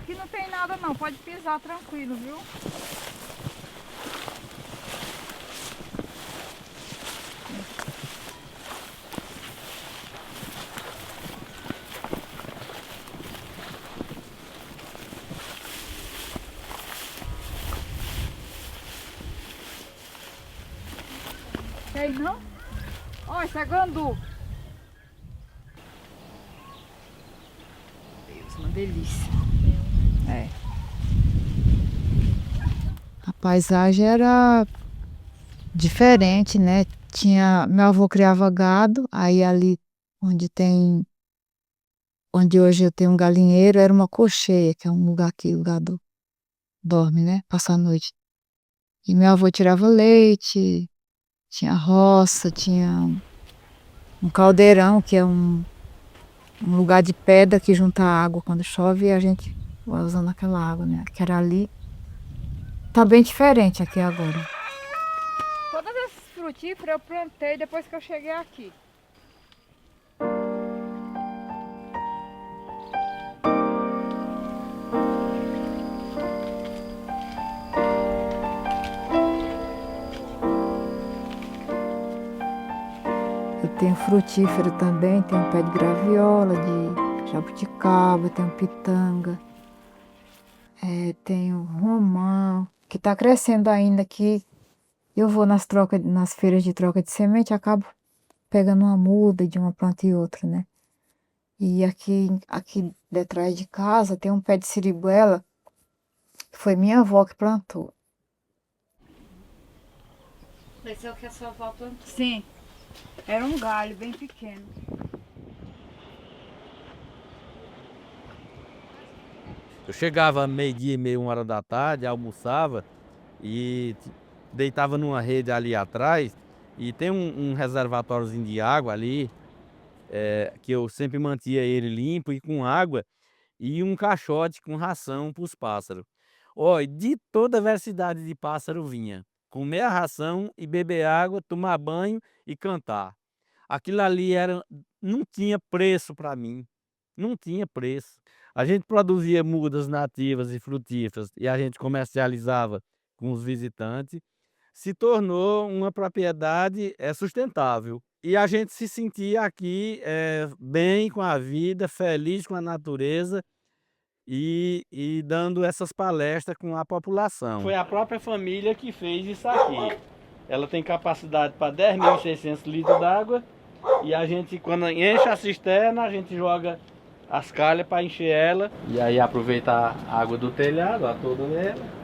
aqui não tem nada não, pode pisar tranquilo, viu? Tem não? Ó, isso é gandu. Deus, uma delícia. É. A paisagem era diferente, né? Meu avô criava gado, aí ali onde tem, onde hoje eu tenho um galinheiro, era uma cocheia, que é um lugar que o gado dorme, né? Passa a noite. E meu avô tirava leite, tinha roça, tinha um caldeirão, que é um lugar de pedra que junta água quando chove e a gente vai usando aquela água, né? Que era ali. Tá bem diferente aqui agora. Todas essas frutíferas eu plantei depois que eu cheguei aqui. Eu tenho frutífero também, tenho um pé de graviola, de jabuticaba, tenho pitanga, tenho romã, que está crescendo ainda aqui. Eu vou nas feiras de troca de semente, acabo pegando uma muda de uma planta e outra, né? E aqui detrás de casa tem um pé de siribuela, que foi minha avó que plantou. Esse é o que a sua avó plantou? Sim, era um galho bem pequeno. Eu chegava meio-dia, meia, 1 hora da tarde, almoçava e deitava numa rede ali atrás. E tem um reservatóriozinho de água ali, que eu sempre mantinha ele limpo e com água, e um caixote com ração para os pássaros. Ó, e de toda a diversidade de pássaro vinha. Comer a ração e beber água, tomar banho e cantar. Aquilo ali não tinha preço para mim, não tinha preço. A gente produzia mudas nativas e frutíferas e a gente comercializava com os visitantes. Se tornou uma propriedade sustentável. E a gente se sentia aqui bem com a vida, feliz com a natureza e dando essas palestras com a população. Foi a própria família que fez isso aqui. Ela tem capacidade para 10.600 litros d'água e a gente, quando enche a cisterna, a gente joga as calhas para encher ela. E aí aproveita a água do telhado, a toda nela.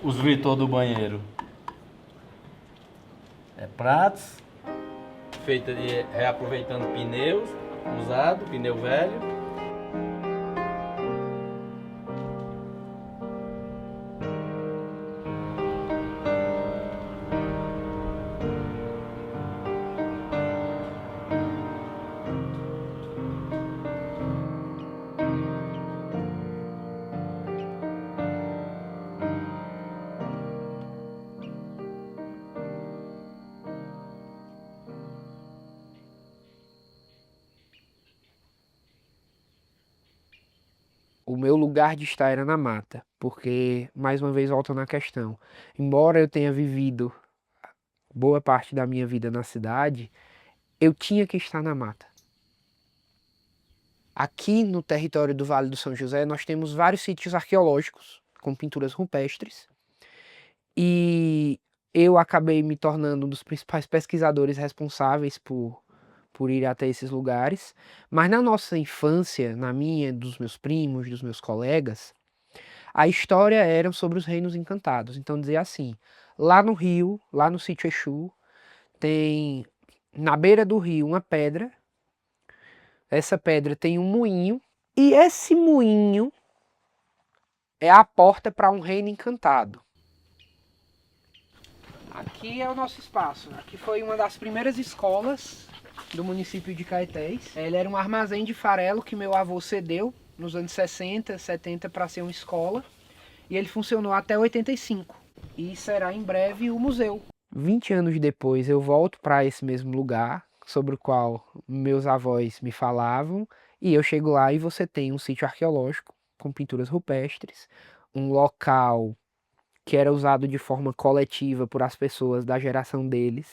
Os vitores do banheiro pratos, feita de reaproveitando pneus usados, pneu velho. O meu lugar de estar era na mata, porque, mais uma vez, voltando à questão, embora eu tenha vivido boa parte da minha vida na cidade, eu tinha que estar na mata. Aqui no território do Vale do São José, nós temos vários sítios arqueológicos com pinturas rupestres e eu acabei me tornando um dos principais pesquisadores responsáveis por ir até esses lugares. Mas na nossa infância, na minha, dos meus primos, dos meus colegas, a história era sobre os reinos encantados. Então dizia assim, lá no rio, lá no sítio Exu, tem na beira do rio uma pedra, essa pedra tem um moinho, e esse moinho é a porta para um reino encantado. Aqui é o nosso espaço. Aqui foi uma das primeiras escolas do município de Caetés. Ele era um armazém de farelo que meu avô cedeu nos anos 60, 70 para ser uma escola. E ele funcionou até 85. E será em breve o museu. 20 anos depois eu volto para esse mesmo lugar, sobre o qual meus avós me falavam, e eu chego lá e você tem um sítio arqueológico com pinturas rupestres, um local que era usado de forma coletiva por as pessoas da geração deles,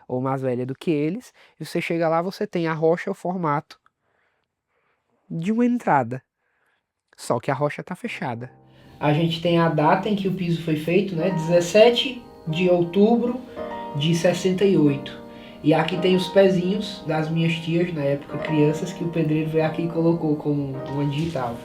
ou mais velha do que eles, e você chega lá, você tem a rocha, o formato de uma entrada, só que a rocha está fechada. A gente tem a data em que o piso foi feito, né? 17 de outubro de 68. E aqui tem os pezinhos das minhas tias, na época crianças, que o pedreiro veio aqui e colocou como uma digital.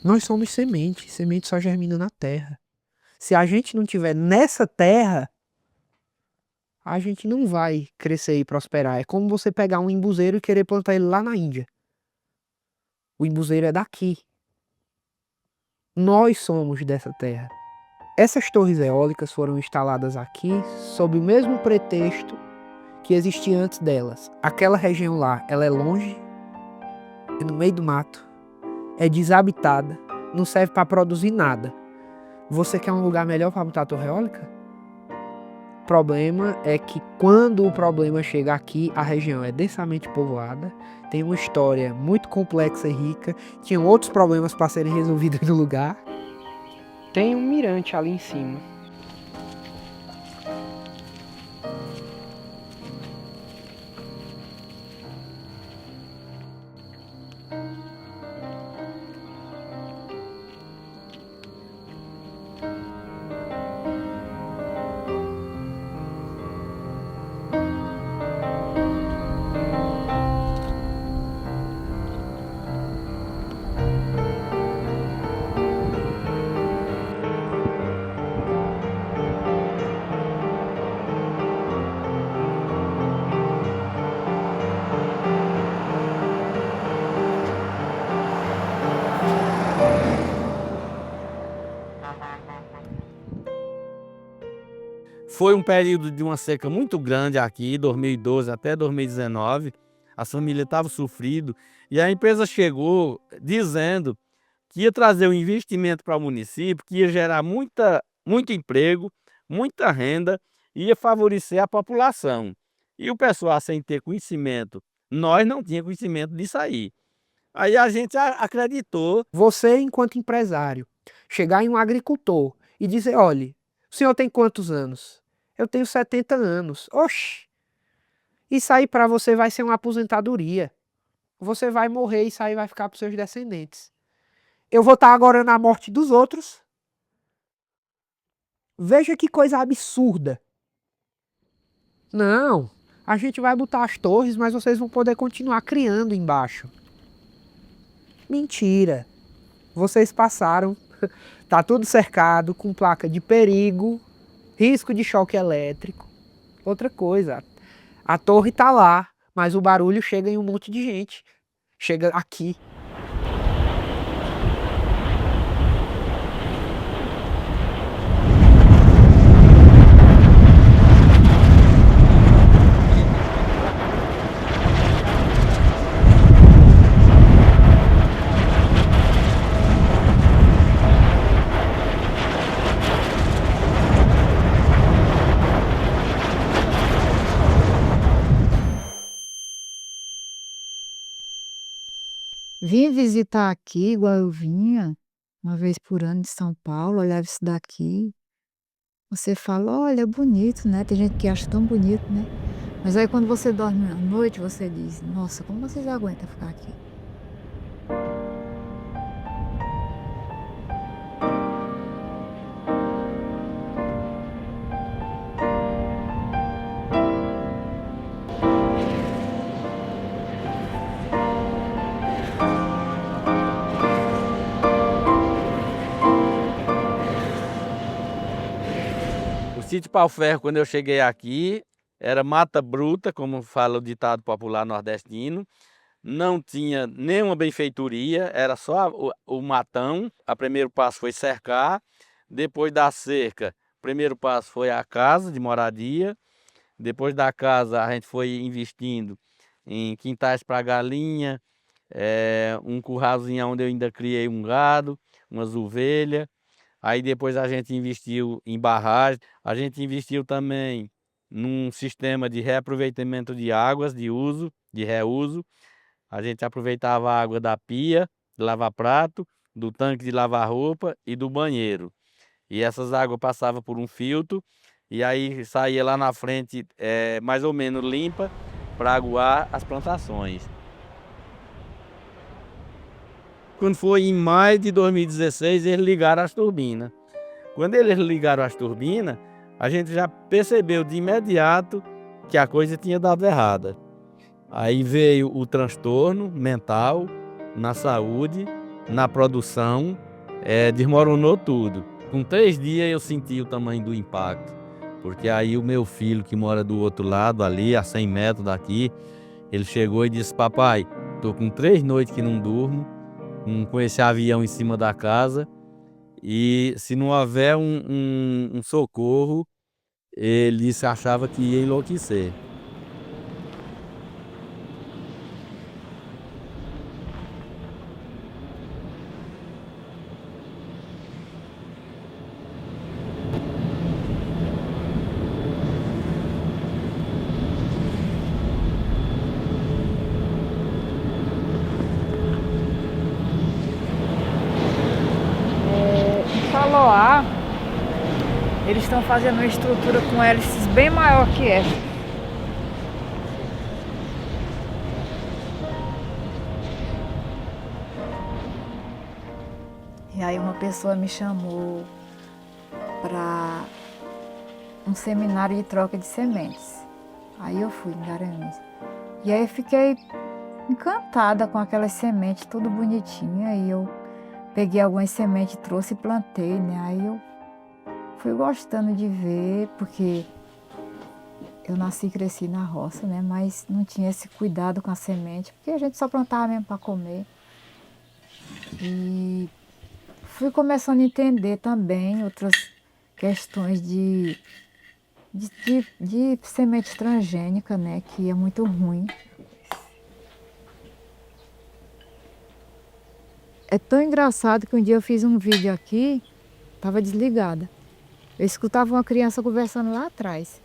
Nós somos semente, semente só germina na terra. Se a gente não tiver nessa terra, a gente não vai crescer e prosperar. É como você pegar um embuzeiro e querer plantar ele lá na Índia. O embuzeiro é daqui. Nós somos dessa terra. Essas torres eólicas foram instaladas aqui sob o mesmo pretexto que existia antes delas. Aquela região lá, ela é longe, é no meio do mato, é desabitada, não serve para produzir nada. Você quer um lugar melhor para botar a torre eólica? O problema é que quando o problema chega aqui, a região é densamente povoada, tem uma história muito complexa e rica, tinham outros problemas para serem resolvidos no lugar. Tem um mirante ali em cima. Foi um período de uma seca muito grande aqui, 2012 até 2019. As famílias estavam sofrendo e a empresa chegou dizendo que ia trazer um investimento para o município, que ia gerar muito emprego, muita renda e ia favorecer a população. E o pessoal, sem ter conhecimento, nós não tínhamos conhecimento disso aí. Aí a gente acreditou. Você, enquanto empresário, chegar em um agricultor e dizer, olha, o senhor tem quantos anos? Eu tenho 70 anos. Oxi! Isso aí para você vai ser uma aposentadoria. Você vai morrer e isso aí vai ficar para os seus descendentes. Eu vou estar agora na morte dos outros. Veja que coisa absurda. Não, a gente vai botar as torres, mas vocês vão poder continuar criando embaixo. Mentira. Vocês passaram, tá tudo cercado com placa de perigo, risco de choque elétrico. Outra coisa, a torre tá lá, mas o barulho chega em um monte de gente. Chega aqui. Vim visitar aqui, igual eu vinha, uma vez por ano de São Paulo, olhava isso daqui. Você fala, olha, é bonito, né? Tem gente que acha tão bonito, né? Mas aí quando você dorme à noite, você diz, nossa, como vocês aguentam ficar aqui? O sítio Pau-Ferro, quando eu cheguei aqui, era mata bruta, como fala o ditado popular nordestino. não tinha nenhuma benfeitoria, era só o matão. O primeiro passo foi cercar, depois da cerca, o primeiro passo foi a casa de moradia, depois da casa a gente foi investindo em quintais para galinha, um curralzinho onde eu ainda criei um gado, umas ovelhas. Aí depois a gente investiu em barragem, a gente investiu também num sistema de reaproveitamento de águas de reuso. A gente aproveitava a água da pia, de lavar prato, do tanque de lavar roupa e do banheiro. E essas águas passavam por um filtro e aí saía lá na frente mais ou menos limpa para aguar as plantações. Quando foi em maio de 2016, eles ligaram as turbinas. Quando eles ligaram as turbinas, a gente já percebeu de imediato que a coisa tinha dado errada. Aí veio o transtorno mental na saúde, na produção, desmoronou tudo. Com 3 dias eu senti o tamanho do impacto, porque aí o meu filho que mora do outro lado ali, a 100 metros daqui, ele chegou e disse: papai, tô com 3 noites que não durmo, com esse avião em cima da casa, e se não houver um socorro, ele se achava que ia enlouquecer. Em Taloá, eles estão fazendo uma estrutura com hélices bem maior que essa. E aí uma pessoa me chamou para um seminário de troca de sementes. Aí eu fui em Garanhuns. E aí eu fiquei encantada com aquelas sementes, tudo bonitinha. E eu peguei algumas sementes, trouxe e plantei, né? Aí eu fui gostando de ver, porque eu nasci e cresci na roça, né? Mas não tinha esse cuidado com a semente, porque a gente só plantava mesmo para comer. E fui começando a entender também outras questões de semente transgênica, né? Que é muito ruim. É tão engraçado que um dia eu fiz um vídeo aqui, estava desligada. Eu escutava uma criança conversando lá atrás.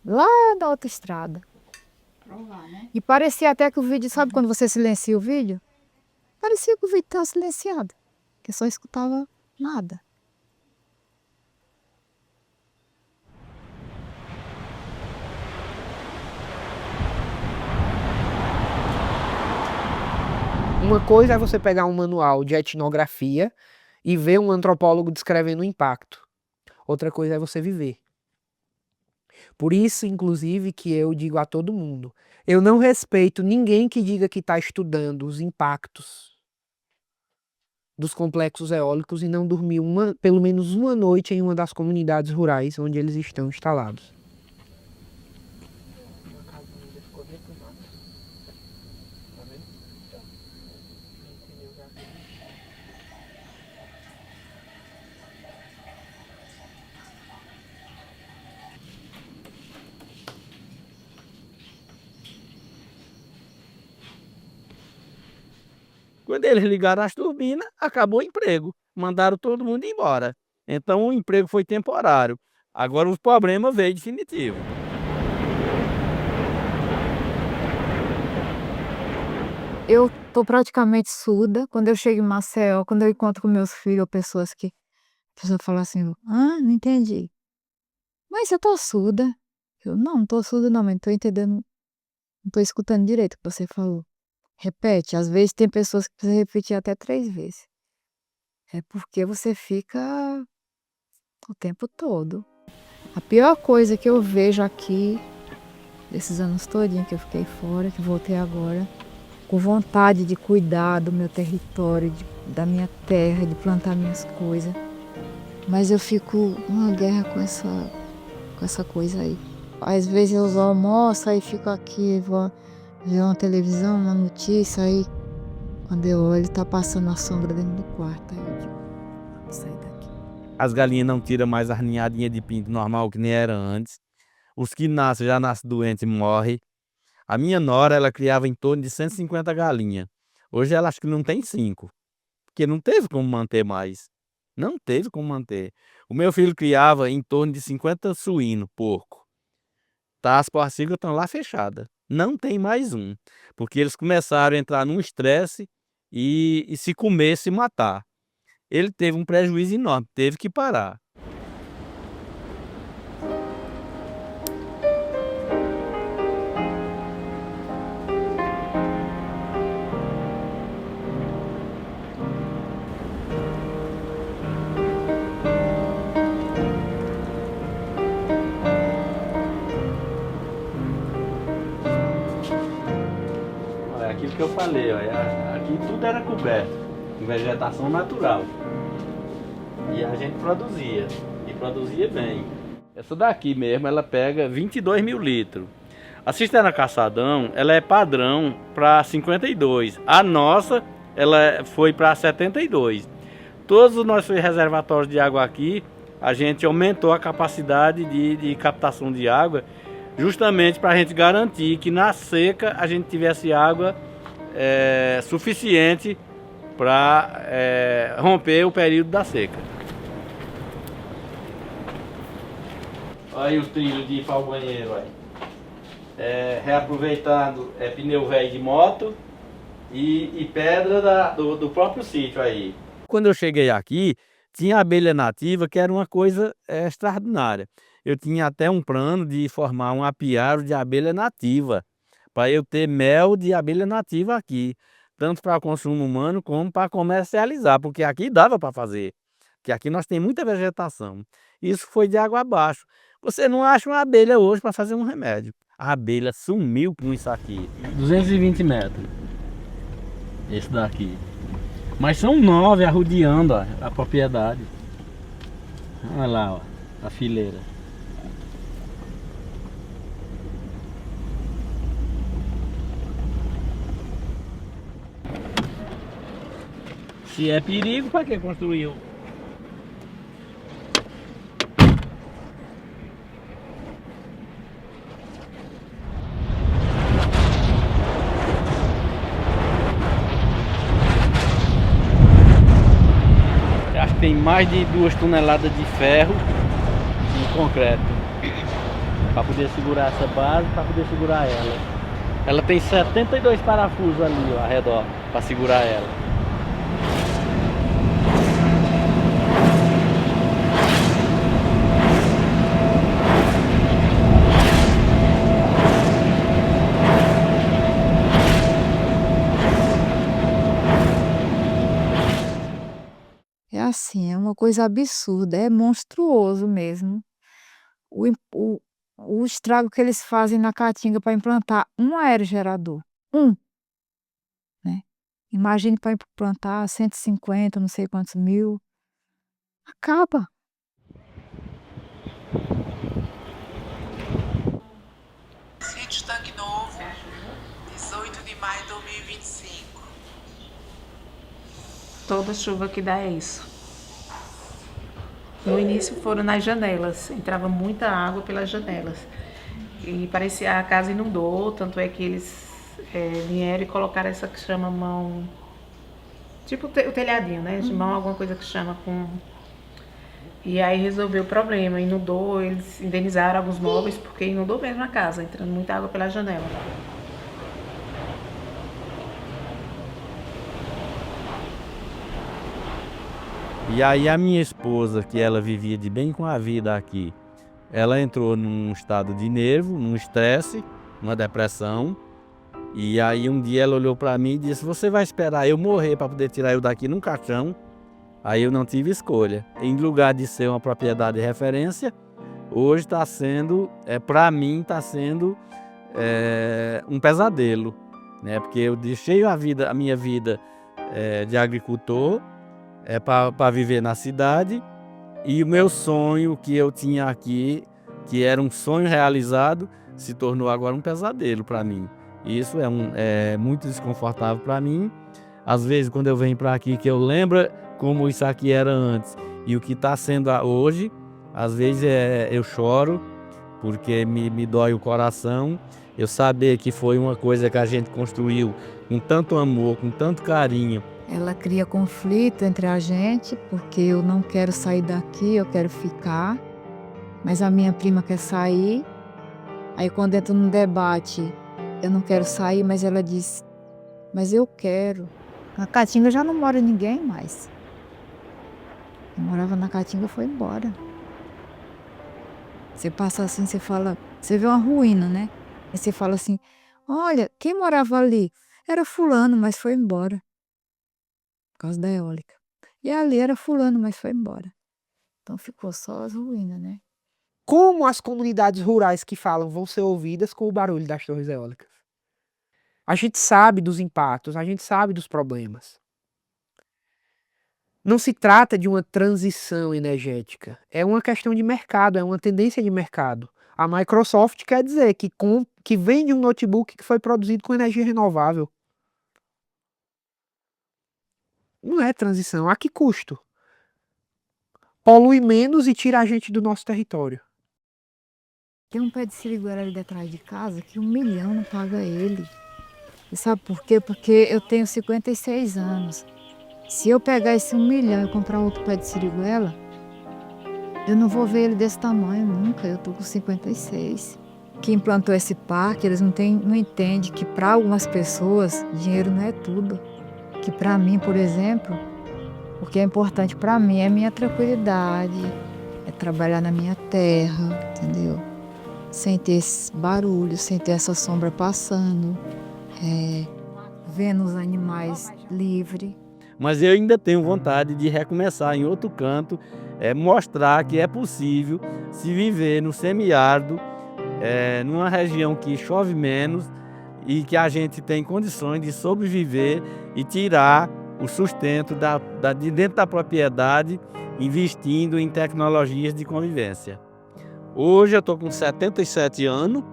Lá na outra estrada. E parecia até que o vídeo, sabe quando você silencia o vídeo? Parecia que o vídeo estava silenciado. Que eu só escutava nada. Uma coisa é você pegar um manual de etnografia e ver um antropólogo descrevendo o impacto. Outra coisa é você viver. Por isso, inclusive, que eu digo a todo mundo, eu não respeito ninguém que diga que está estudando os impactos dos complexos eólicos e não dormiu pelo menos uma noite em uma das comunidades rurais onde eles estão instalados. Quando eles ligaram as turbinas, acabou o emprego. Mandaram todo mundo embora. Então o emprego foi temporário. Agora o problema veio definitivo. Eu tô praticamente surda. Quando eu chego em Maceió, quando eu encontro com meus filhos ou pessoas que... A pessoa fala assim, não entendi. Mas eu tô surda. Eu, não tô surda não, mas não tô entendendo. Não tô escutando direito o que você falou. Repete. Às vezes tem pessoas que precisam repetir até 3 vezes. É porque você fica o tempo todo. A pior coisa que eu vejo aqui, desses anos todinhos que eu fiquei fora, que voltei agora, com vontade de cuidar do meu território, da minha terra, de plantar minhas coisas. Mas eu fico numa guerra com essa coisa aí. Às vezes eu almoço e fico aqui, Ver uma televisão, uma notícia, aí quando eu olho, tá passando a sombra dentro do quarto. Aí eu digo, vou sair daqui. As galinhas não tiram mais as ninhadinhas de pinto normal que nem era antes. Os que nascem já nascem doentes e morrem. A minha nora, ela criava em torno de 150 galinhas. Hoje ela acho que não tem 5, porque não teve como manter mais. Não teve como manter. O meu filho criava em torno de 50 suínos, porco. Tá, as porcicas estão lá fechadas. Não tem mais um. Porque eles começaram a entrar num estresse e se comer, se matar. Ele teve um prejuízo enorme, teve que parar. Olha, aquilo que eu falei, olha, aqui tudo era coberto com vegetação natural. E a gente produzia, e produzia bem. Essa daqui mesmo, ela pega 22 mil litros. A cisterna Caçadão, ela é padrão para 52. A nossa, ela foi para 72. Todos os nossos reservatórios de água aqui, a gente aumentou a capacidade de captação de água, justamente para a gente garantir que na seca a gente tivesse água suficiente para romper o período da seca. Olha aí os trilhos de ir para o banheiro aí. Reaproveitando pneu velho de moto e pedra do próprio sítio aí. Quando eu cheguei aqui, tinha abelha nativa, que era uma coisa extraordinária. Eu tinha até um plano de formar um apiário de abelha nativa, para eu ter mel de abelha nativa aqui, tanto para consumo humano como para comercializar, porque aqui dava para fazer, porque aqui nós temos muita vegetação. Isso foi de água abaixo. Você não acha uma abelha hoje para fazer um remédio. A abelha sumiu com isso aqui. 220 metros. Esse daqui. Mas são 9 arrodeando a propriedade. Olha lá, ó, a fileira. Se é perigo, para que construiu? Acho que tem mais de 2 toneladas de ferro e concreto para poder segurar essa base, para poder segurar ela. Ela tem 72 parafusos ali ó, ao redor para segurar ela. É assim, é uma coisa absurda, é monstruoso mesmo. O, im- o, o estrago que eles fazem na Caatinga para implantar um aerogerador. Um, né? Imagine para implantar 150, não sei quantos mil. Acaba. Sítio Tanque Novo, 18 de maio de 2025. Toda chuva que dá é isso. No início foram nas janelas, entrava muita água pelas janelas. E parecia a casa inundou, tanto é que eles vieram e colocaram essa que chama mão. Tipo o telhadinho, né? De mão, alguma coisa que chama com. E aí resolveu o problema, inundou, eles indenizaram alguns móveis porque inundou mesmo a casa, entrando muita água pela janela. E aí a minha esposa, que ela vivia de bem com a vida aqui, ela entrou num estado de nervo, num estresse, numa depressão. E aí um dia ela olhou para mim e disse: "Você vai esperar eu morrer para poder tirar eu daqui num caixão?" Aí eu não tive escolha. Em lugar de ser uma propriedade de referência, hoje está sendo, para mim, está sendo um pesadelo, né? Porque eu deixei a minha vida de agricultor para viver na cidade, e o meu sonho que eu tinha aqui, que era um sonho realizado, se tornou agora um pesadelo para mim. Isso é muito desconfortável para mim. Às vezes, quando eu venho para aqui, que eu lembro como isso aqui era antes e o que está sendo hoje, às vezes eu choro, porque me dói o coração. Eu saber que foi uma coisa que a gente construiu com tanto amor, com tanto carinho. Ela cria conflito entre a gente, porque eu não quero sair daqui, eu quero ficar. Mas a minha prima quer sair. Aí quando entra num debate, eu não quero sair, mas ela diz, mas eu quero. Na Caatinga já não mora ninguém mais. Quem morava na Caatinga foi embora. Você passa assim, você fala, você vê uma ruína, né? Aí você fala assim, olha, quem morava ali? Era fulano, mas foi embora. Por causa da eólica. E ali era fulano, mas foi embora. Então ficou só as ruínas, né? Como as comunidades rurais que falam vão ser ouvidas com o barulho das torres eólicas? A gente sabe dos impactos, a gente sabe dos problemas. Não se trata de uma transição energética, é uma questão de mercado, é uma tendência de mercado. A Microsoft quer dizer que vende um notebook que foi produzido com energia renovável. Não é transição, a que custo? Polui menos e tira a gente do nosso território. Tem um pé de siriguela ali detrás de casa que 1 milhão não paga ele. E sabe por quê? Porque eu tenho 56 anos. Se eu pegar esse 1 milhão e comprar outro pé de siriguela, eu não vou ver ele desse tamanho nunca. Eu tô com 56. Quem implantou esse parque, eles não entendem que para algumas pessoas dinheiro não é tudo. Que para mim, por exemplo, o que é importante para mim é a minha tranquilidade, é trabalhar na minha terra, entendeu? Sem ter esse barulho, sem ter essa sombra passando, vendo os animais livres. Mas eu ainda tenho vontade de recomeçar em outro canto, mostrar que é possível se viver no semiárido, numa região que chove menos e que a gente tem condições de sobreviver e tirar o sustento de dentro da propriedade, investindo em tecnologias de convivência. Hoje eu estou com 77 anos,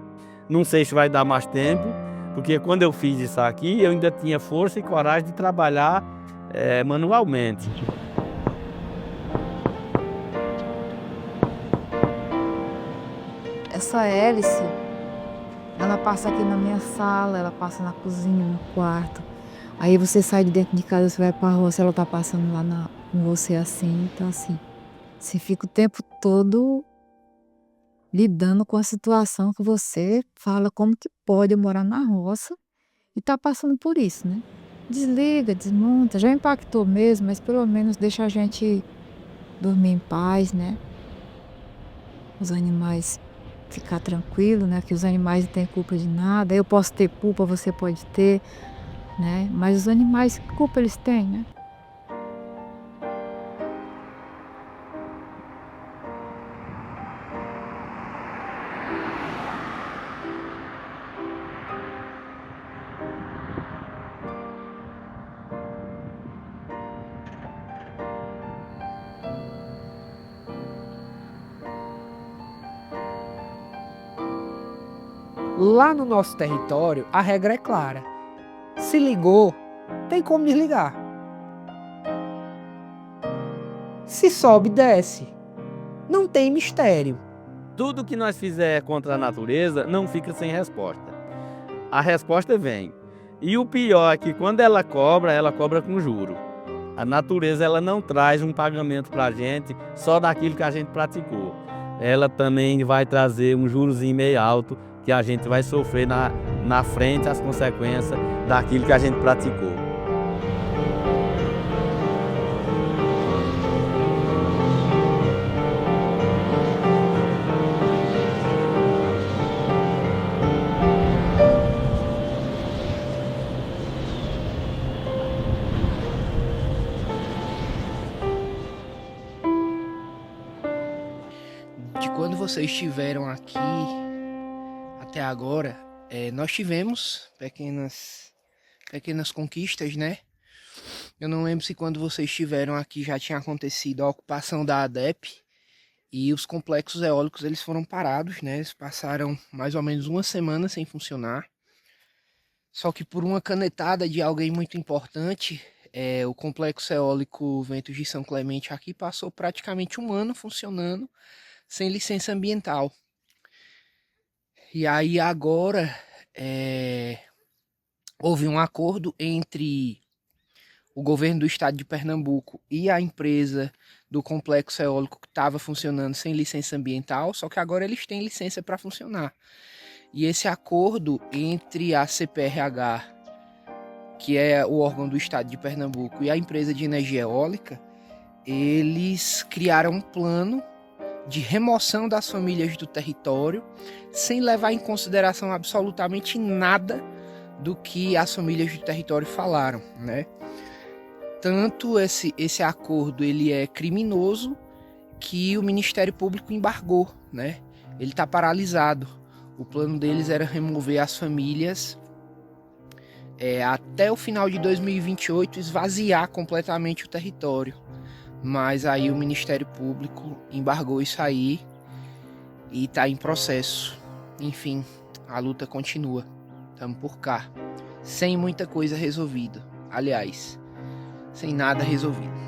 não sei se vai dar mais tempo, porque quando eu fiz isso aqui, eu ainda tinha força e coragem de trabalhar manualmente. Essa hélice, ela passa aqui na minha sala, ela passa na cozinha, no quarto. Aí você sai de dentro de casa, você vai pra roça, ela tá passando lá com você assim, então assim. Você fica o tempo todo lidando com a situação que você fala como que pode morar na roça e tá passando por isso, né? Desliga, desmonta, já impactou mesmo, mas pelo menos deixa a gente dormir em paz, né? Os animais ficar tranquilo, né? Que os animais não têm culpa de nada. Eu posso ter culpa, você pode ter, né? Mas os animais, que culpa eles têm, né? Lá no nosso território, a regra é clara. Se ligou, tem como desligar. Se sobe, desce. Não tem mistério. Tudo que nós fizer contra a natureza não fica sem resposta. A resposta vem. E o pior é que quando ela cobra com juro. A natureza ela não traz um pagamento para a gente só daquilo que a gente praticou. Ela também vai trazer um jurozinho meio alto que a gente vai sofrer na frente as consequências daquilo que a gente praticou. De quando vocês estiveram aqui até agora, nós tivemos pequenas conquistas, né? Eu não lembro se quando vocês estiveram aqui já tinha acontecido a ocupação da ADEP e os complexos eólicos eles foram parados, né? Eles passaram mais ou menos uma semana sem funcionar. Só que por uma canetada de alguém muito importante, o complexo eólico Ventos de São Clemente aqui passou praticamente 1 ano funcionando sem licença ambiental. E aí agora houve um acordo entre o governo do estado de Pernambuco e a empresa do complexo eólico que estava funcionando sem licença ambiental, só que agora eles têm licença para funcionar. E esse acordo entre a CPRH, que é o órgão do estado de Pernambuco, e a empresa de energia eólica, eles criaram um plano de remoção das famílias do território, sem levar em consideração absolutamente nada do que as famílias do território falaram, né? Tanto esse acordo ele é criminoso que o Ministério Público embargou, né? Ele está paralisado. O plano deles era remover as famílias até o final de 2028, esvaziar completamente o território. Mas aí o Ministério Público embargou isso aí e está em processo. Enfim, a luta continua. Estamos por cá. Sem muita coisa resolvida. Aliás, sem nada resolvido.